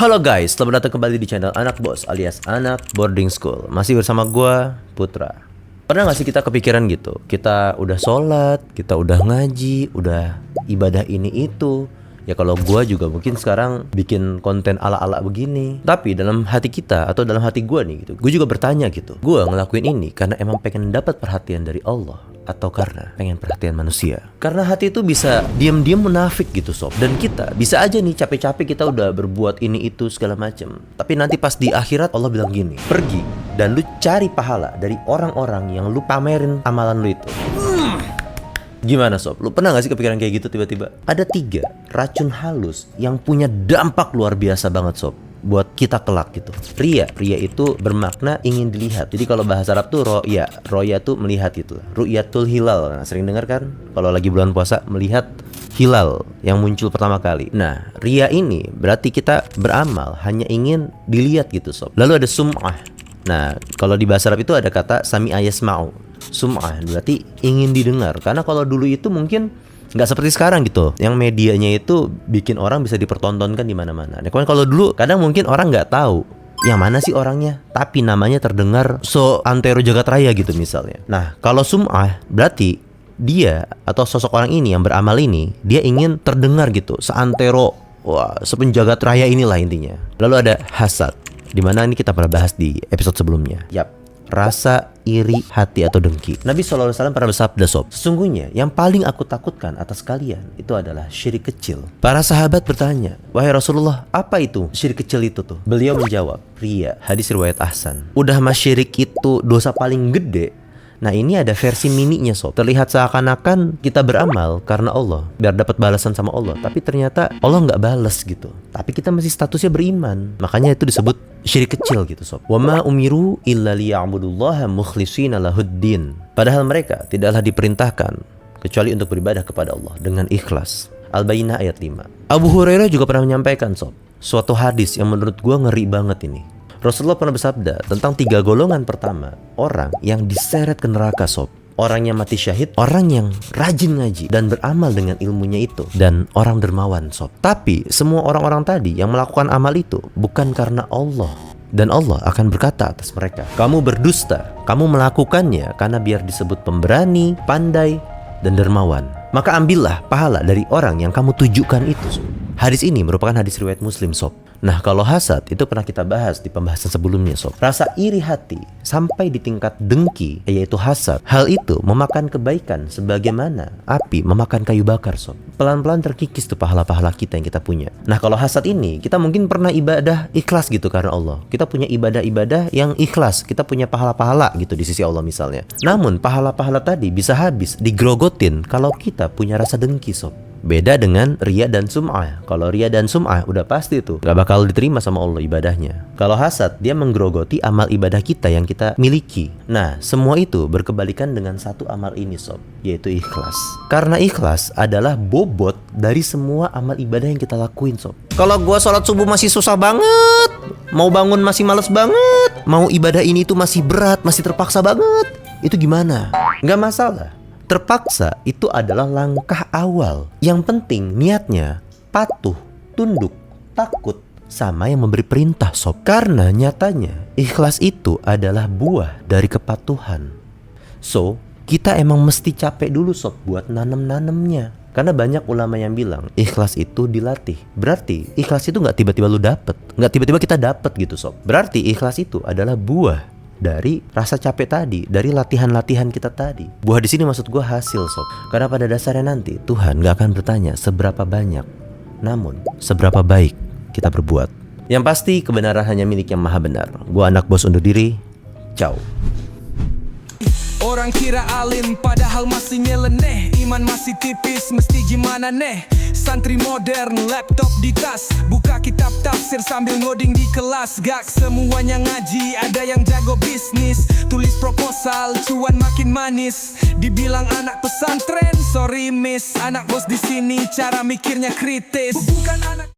Halo guys, selamat datang kembali di channel Anak Bos alias Anak Boarding School. Masih bersama gue, Putra. Pernah gak sih kita kepikiran gitu? Kita udah sholat, kita udah ngaji, udah ibadah ini itu. Ya kalau gue juga mungkin sekarang bikin konten ala-ala begini. Tapi dalam hati kita atau dalam hati gue nih gitu, gue juga bertanya gitu, gue ngelakuin ini karena emang pengen dapat perhatian dari Allah atau karena pengen perhatian manusia? Karena hati itu bisa diam-diam munafik gitu sob. Dan kita bisa aja nih capek-capek kita udah berbuat ini itu segala macem, tapi nanti pas di akhirat Allah bilang gini, pergi dan lu cari pahala dari orang-orang yang lu pamerin amalan lu itu. Gimana sob? Lu pernah gak sih kepikiran kayak gitu tiba-tiba? Ada 3 racun halus yang punya dampak luar biasa banget sob buat kita kelak gitu. Ria itu bermakna ingin dilihat. Jadi kalau bahasa Arab tuh roya tuh melihat gitu. Ru'yatul hilal. Nah, sering dengar kan? Kalau lagi bulan puasa melihat hilal yang muncul pertama kali. Nah, ria ini berarti kita beramal hanya ingin dilihat gitu sob. Lalu ada sum'ah. Nah, kalau di bahasa Arab itu ada kata sami'a yasma'u. Sum'ah berarti ingin didengar. Karena kalau dulu itu mungkin nggak seperti sekarang gitu, yang medianya itu bikin orang bisa dipertontonkan di mana-mana. Nah, kalau dulu kadang mungkin orang nggak tahu yang mana sih orangnya, tapi namanya terdengar so antero jagat raya gitu misalnya. Nah, kalau sum'ah berarti dia atau sosok orang ini yang beramal ini, dia ingin terdengar gitu, seantero, wah, sepenjagat raya inilah intinya. Lalu ada hasad, dimana ini kita pernah bahas di episode sebelumnya. Yap, rasa iri hati atau dengki. Nabi SAW pernah bersabda sob, sesungguhnya yang paling aku takutkan atas kalian itu adalah syirik kecil. Para sahabat bertanya, wahai Rasulullah, apa itu syirik kecil itu tuh? Beliau menjawab, ria. Hadis riwayat Ahsan. Udah mas syirik itu dosa paling gede. Nah, ini ada versi mininya sob. Terlihat seakan-akan kita beramal karena Allah, biar dapat balasan sama Allah, tapi ternyata Allah nggak balas gitu. Tapi kita masih statusnya beriman. Makanya itu disebut syirik kecil gitu sob. Wa ma umiru illa liya'budullaha mukhlishina lahuddin. Padahal mereka tidaklah diperintahkan kecuali untuk beribadah kepada Allah dengan ikhlas. Al-Bayyinah ayat 5. Abu Hurairah juga pernah menyampaikan sob suatu hadis yang menurut gua ngeri banget ini. Rasulullah pernah bersabda tentang 3 golongan pertama, orang yang diseret ke neraka sob. Orang yang mati syahid, orang yang rajin ngaji dan beramal dengan ilmunya itu, dan orang dermawan sob. Tapi semua orang-orang tadi yang melakukan amal itu bukan karena Allah, dan Allah akan berkata atas mereka, kamu berdusta, kamu melakukannya karena biar disebut pemberani, pandai, dan dermawan. Maka ambillah pahala dari orang yang kamu tujukan itu sob. Hadis ini merupakan hadis riwayat Muslim sob. Nah, kalau hasad itu pernah kita bahas di pembahasan sebelumnya sob. Rasa iri hati sampai di tingkat dengki, yaitu hasad. Hal itu memakan kebaikan sebagaimana api memakan kayu bakar sob. Pelan-pelan terkikis tuh pahala-pahala kita yang kita punya. Nah, kalau hasad ini kita mungkin pernah ibadah ikhlas gitu karena Allah. Kita punya ibadah-ibadah yang ikhlas. Kita punya pahala-pahala gitu di sisi Allah misalnya. Namun pahala-pahala tadi bisa habis digrogotin kalau kita punya rasa dengki sob. Beda dengan ria dan sum'ah. Kalau ria dan sum'ah udah pasti tuh gak bakal diterima sama Allah ibadahnya. Kalau hasad, dia menggerogoti amal ibadah kita yang kita miliki. Nah, semua itu berkebalikan dengan satu amal ini sob, yaitu ikhlas. Karena ikhlas adalah bobot dari semua amal ibadah yang kita lakuin sob. Kalau gua sholat subuh masih susah banget, mau bangun masih males banget, mau ibadah ini tuh masih berat, masih terpaksa banget, itu gimana? Gak masalah. Terpaksa itu adalah langkah awal. Yang penting niatnya patuh, tunduk, takut sama yang memberi perintah sob. Karena nyatanya ikhlas itu adalah buah dari kepatuhan. So, kita emang mesti capek dulu sob buat nanem-nanemnya. Karena banyak ulama yang bilang ikhlas itu dilatih. Berarti ikhlas itu gak tiba-tiba lu dapet, gak tiba-tiba kita dapet gitu sob. Berarti ikhlas itu adalah buah dari rasa capek tadi, dari latihan-latihan kita tadi. Buah di sini maksud gue hasil sob. Karena pada dasarnya nanti Tuhan gak akan bertanya seberapa banyak, namun seberapa baik kita berbuat. Yang pasti kebenaran hanya milik yang maha benar. Gue Anak Bos undur diri. Ciao. Orang kira alim padahal masih nyeleneh. Iman masih tipis mesti gimana neh. Santri modern laptop di tas, buka kitab tafsir sambil ngoding di kelas. Gak semuanya ngaji, ada yang jago bisnis. Tulis proposal, cuan makin manis. Dibilang anak pesantren, sorry miss. Anak bos di sini cara mikirnya kritis. Bukan anak